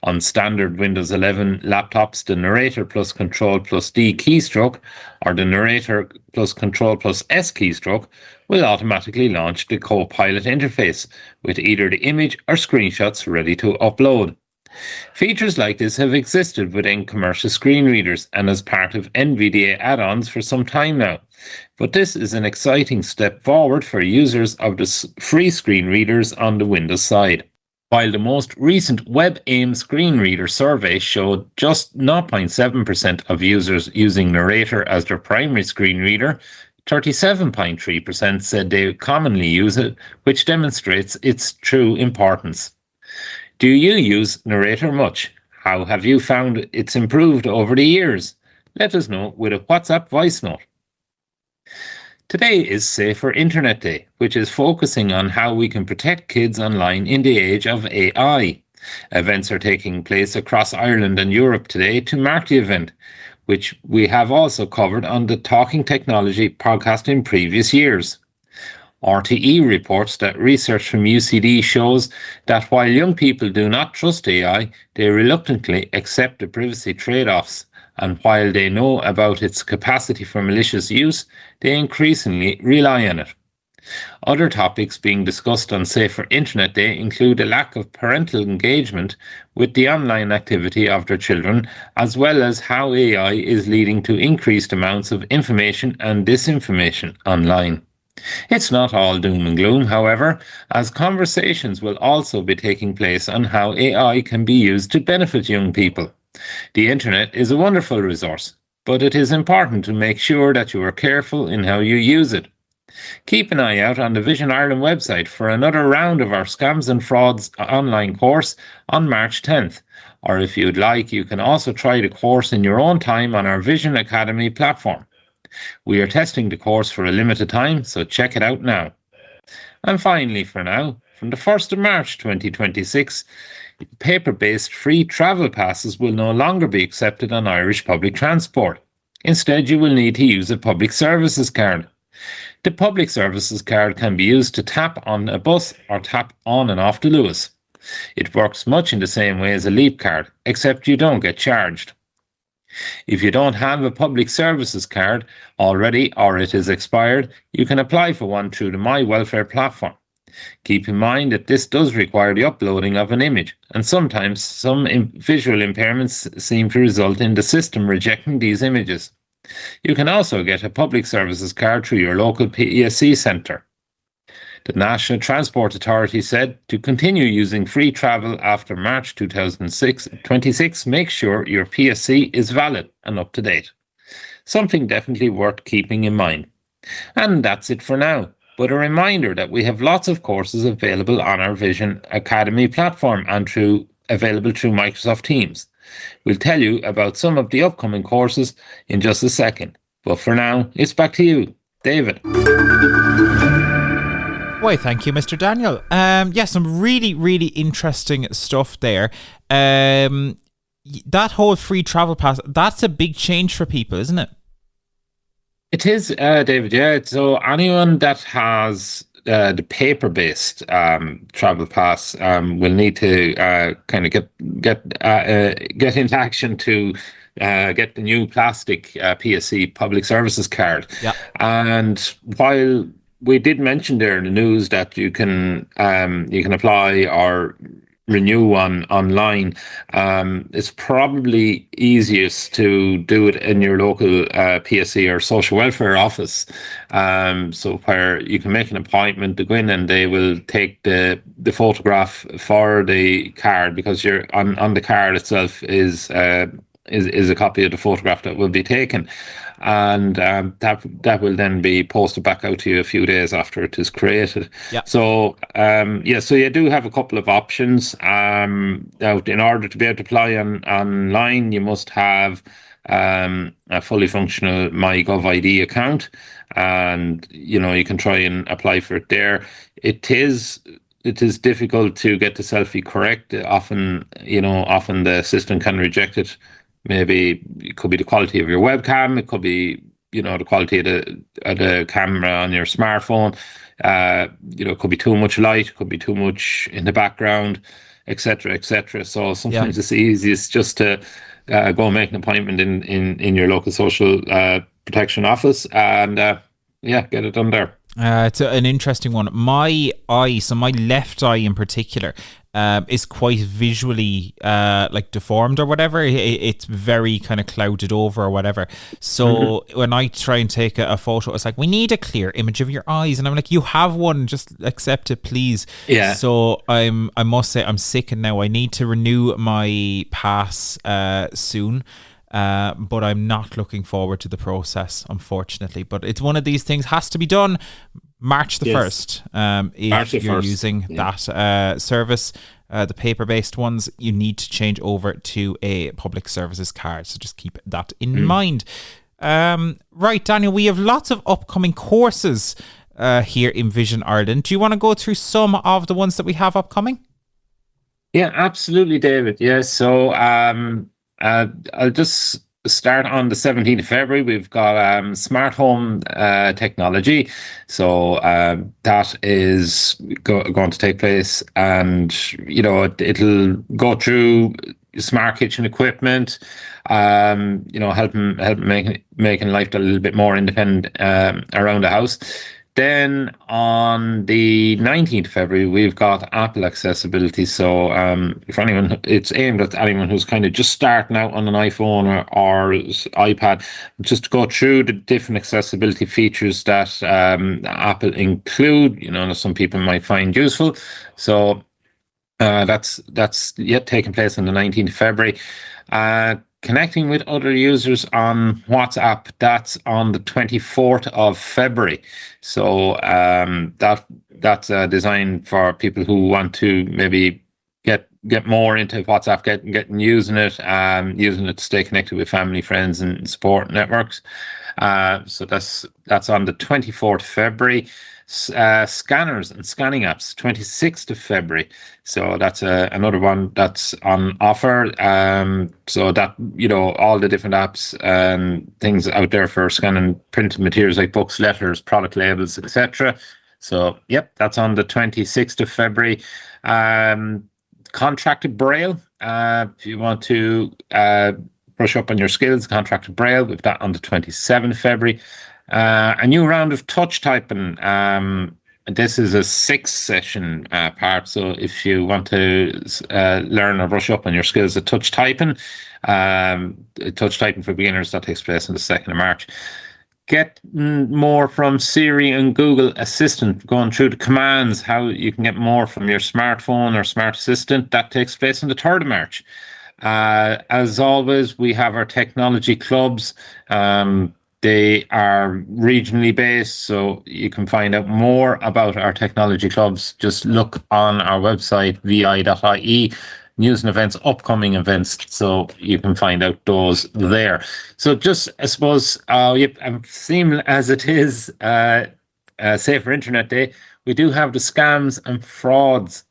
On standard Windows 11 laptops, the Narrator plus Control plus D keystroke or the Narrator plus Control plus S keystroke will automatically launch the Copilot interface with either the image or screenshots ready to upload. Features like this have existed within commercial screen readers and as part of NVDA add-ons for some time now, but this is an exciting step forward for users of the free screen readers on the Windows side. While the most recent WebAIM screen reader survey showed just 0.7% of users using Narrator as their primary screen reader, 37.3% said they commonly use it, which demonstrates its true importance. Do you use Narrator much? How have you found it's improved over the years? Let us know with a WhatsApp voice note. Today is Safer Internet Day, which is focusing on how we can protect kids online in the age of AI. Events are taking place across Ireland and Europe today to mark the event, which we have also covered on the Talking Technology podcast in previous years. RTE reports that research from UCD shows that while young people do not trust AI, they reluctantly accept the privacy trade-offs, and while they know about its capacity for malicious use, they increasingly rely on it. Other topics being discussed on Safer Internet Day include a lack of parental engagement with the online activity of their children, as well as how AI is leading to increased amounts of information and disinformation online. It's not all doom and gloom, however, as conversations will also be taking place on how AI can be used to benefit young people. The internet is a wonderful resource, but it is important to make sure that you are careful in how you use it. Keep an eye out on the Vision Ireland website for another round of our Scams and Frauds online course on March 10th. Or if you'd like, you can also try the course in your own time on our Vision Academy platform. We are testing the course for a limited time, so check it out now. And finally, for now, from the 1st of March 2026, paper-based free travel passes will no longer be accepted on Irish public transport. Instead, you will need to use a public services card. The public services card can be used to tap on a bus or tap on and off the Luas. It works much in the same way as a Leap card, except you don't get charged. If you don't have a public services card already or it is expired, you can apply for one through the My Welfare platform. Keep in mind that this does require the uploading of an image, and sometimes some visual impairments seem to result in the system rejecting these images. You can also get a public services card through your local PSC centre. The National Transport Authority said to continue using free travel after March 2026, make sure your PSC is valid and up to date. Something definitely worth keeping in mind. And that's it for now. But a reminder that we have lots of courses available on our Vision Academy platform and available through Microsoft Teams. We'll tell you about some of the upcoming courses in just a second. But for now, it's back to you, David. Why, thank you, Mr. Daniel. Some really, really interesting stuff there. That whole free travel pass, that's a big change for people, isn't it? It is, David, yeah. So anyone that has the paper-based travel pass will need to kind of get into action to get the new plastic PSC public services card. Yeah. And while we did mention there in the news that you can apply or renew online, it's probably easiest to do it in your local PSC or social welfare office. So where you can make an appointment to go in and they will take the photograph for the card, because you're on the card itself is a copy of the photograph that will be taken. And that will then be posted back out to you a few days after it is created. Yep. So so you do have a couple of options. Now, in order to be able to apply online, you must have a fully functional MyGov ID account, and you can try and apply for it there. It is difficult to get the selfie correct. Often the system can reject it. Maybe it could be the quality of your webcam. It could be, the quality of the camera on your smartphone. It could be too much light. It could be too much in the background, etc., etc. So sometimes it's easiest just to go and make an appointment in your local social protection office and get it done there. It's an interesting one. My eye, so my left eye in particular, is quite visually like deformed or whatever. It's very kind of clouded over or whatever. So when I try and take a photo, it's like, we need a clear image of your eyes, and I'm like, you have one, just accept it, please. Yeah. So I must say I'm sickened now. I need to renew my pass soon. But I'm not looking forward to the process, unfortunately. But it's one of these things, has to be done March the 1st. If you're using that service, the paper-based ones, you need to change over to a public services card. So just keep that in mind. Right, Daniel, we have lots of upcoming courses here in Vision Ireland. Do you want to go through some of the ones that we have upcoming? Yeah, absolutely, David. Yeah, so I'll just start on the 17th of February. We've got smart home technology. So that is going to take place, and it'll go through smart kitchen equipment, helping making life a little bit more independent around the house. Then on the 19th of February, we've got Apple accessibility. So if anyone, it's aimed at anyone who's kind of just starting out on an iPhone or iPad, just to go through the different accessibility features that Apple include, that some people might find useful. So that's yet taking place on the 19th of February. Connecting with other users on WhatsApp, that's on the 24th of February. So that's designed for people who want to maybe get more into WhatsApp, getting using it to stay connected with family, friends, and support networks. So that's on the 24th of February. Scanners and scanning apps, 26th of February. So that's another one that's on offer. So that, all the different apps and things out there for scanning printed materials like books, letters, product labels, etc. So, yep, that's on the 26th of February. Contracted Braille, if you want to brush up on your skills, Contracted Braille, we've that on the 27th of February. A new round of touch typing. This is a 6-session part. So if you want to learn or brush up on your skills of touch typing for beginners, that takes place on the 2nd of March. Get more from Siri and Google Assistant, going through the commands, how you can get more from your smartphone or smart assistant. That takes place on the 3rd of March. As always, we have our technology clubs. They are regionally based, so you can find out more about our technology clubs. Just look on our website, vi.ie, news and events, upcoming events, so you can find out those there. So just, I suppose, theme as it is Safer Internet Day, we do have the Scams and Frauds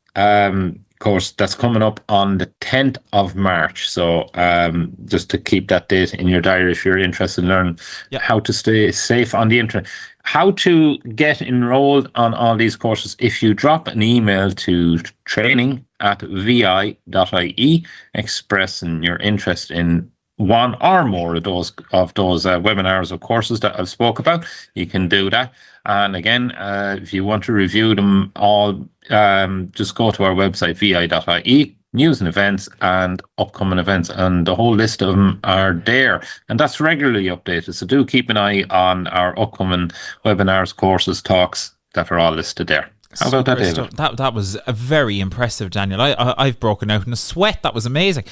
course that's coming up on the 10th of March. So just to keep that date in your diary if you're interested in learning how to stay safe on the internet. How to get enrolled on all these courses, if you drop an email to training@vi.ie expressing your interest in one or more of those webinars or courses that I've spoke about, you can do that. And again, if you want to review them all, just go to our website, vi.ie, news and events and upcoming events, and the whole list of them are there. And that's regularly updated. So do keep an eye on our upcoming webinars, courses, talks that are all listed there. How about that, David? That was very impressive, Daniel. I've broken out in a sweat. That was amazing.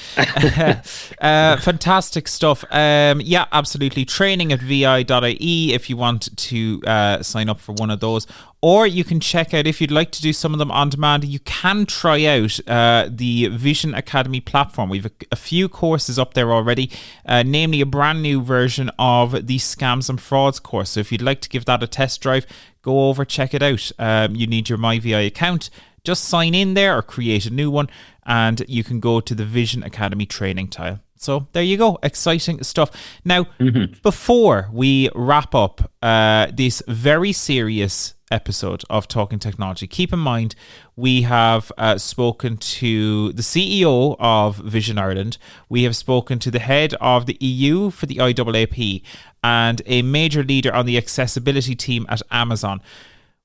Fantastic stuff. Yeah, absolutely. Training at vi.ie if you want to sign up for one of those. Or you can check out, if you'd like to do some of them on demand, you can try out the Vision Academy platform. We've a few courses up there already, namely a brand new version of the Scams and Frauds course. So if you'd like to give that a test drive, go over, check it out. You need your MyVI account. Just sign in there or create a new one, and you can go to the Vision Academy training tile. So there you go. Exciting stuff. Now, before we wrap up this very serious episode of Talking Technology, keep in mind we have spoken to the CEO of Vision Ireland. We have spoken to the head of the EU for the IAAP and a major leader on the accessibility team at Amazon.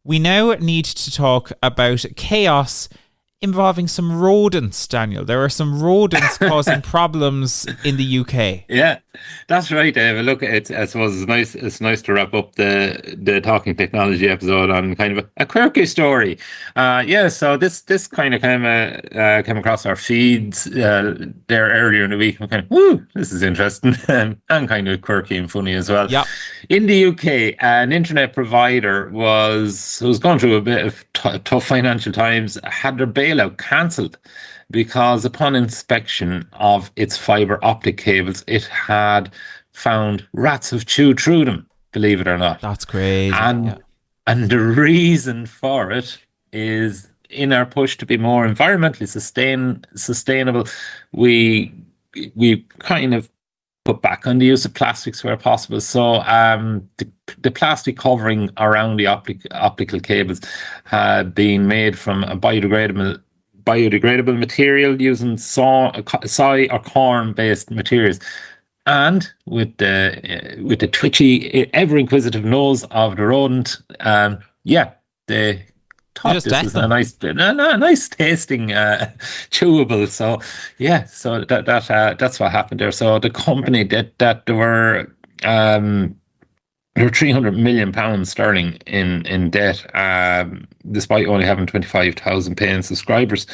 We now need to talk about chaos involving some rodents, Daniel. There are some rodents causing problems in the UK. Yeah, that's right, David. Look, I suppose it's nice to wrap up the Talking Technology episode on kind of a quirky story. So this kind of came across our feeds there earlier in the week. I'm kind of, woo, this is interesting and kind of quirky and funny as well. Yeah. In the UK, an internet provider who was going through a bit of tough financial times had their bailout cancelled because upon inspection of its fibre optic cables, it had found rats have chewed through them, believe it or not. That's crazy. And the reason for it is, in our push to be more environmentally sustainable, we kind of put back on the use of plastics where possible. So the plastic covering around the optical cables had been made from a biodegradable material using soy or corn based materials. And with the twitchy, ever inquisitive nose of the rodent, they thought this was a nice tasting chewable. So that's what happened there. So the company that there were £300 million sterling in debt, despite only having 25,000 paying subscribers.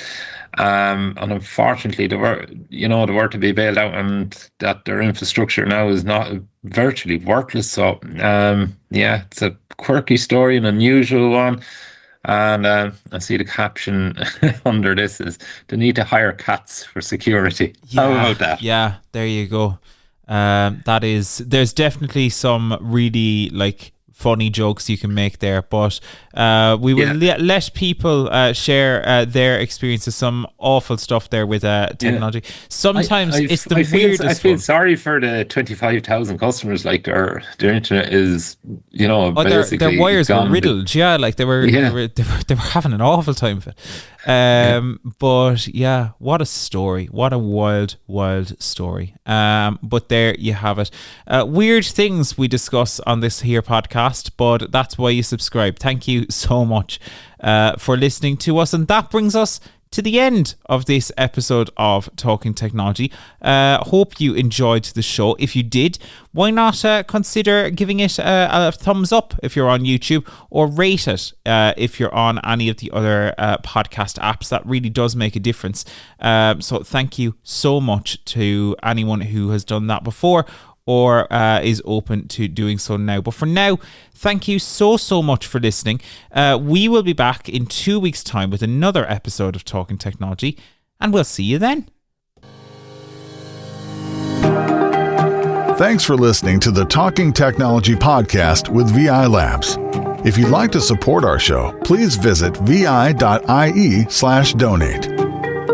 And unfortunately, they were to be bailed out, and that their infrastructure now is not virtually worthless. So it's a quirky story, an unusual one. And I see the caption under this is, "They need to hire cats for security." How about that? Yeah, there you go. There's definitely some really funny jokes you can make there, but we will let people share their experiences. Some awful stuff there with technology. Sometimes it's the weirdest. I feel sorry for the 25,000 customers. Their internet is, basically their wires gone. were riddled. They were having an awful time of it. But what a story! What a wild story. But there you have it. Weird things we discuss on this here podcast, but that's why you subscribe. Thank you so much for listening to us, and that brings us to the end of this episode of Talking Technology. Hope you enjoyed the show. If you did, why not consider giving it a thumbs up if you're on YouTube, or rate it if you're on any of the other podcast apps. That really does make a difference. So thank you so much to anyone who has done that before or is open to doing so now. But for now, thank you so much for listening. We will be back in 2 weeks' time with another episode of Talking Technology, and we'll see you then. Thanks for listening to the Talking Technology podcast with VI Labs. If you'd like to support our show, please visit vi.ie/donate.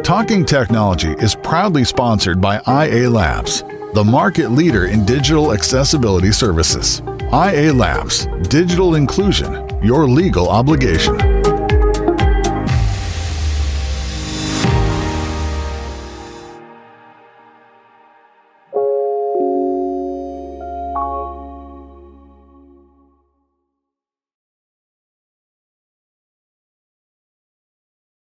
Talking Technology is proudly sponsored by IA Labs, the market leader in digital accessibility services. IA Labs, digital inclusion, your legal obligation.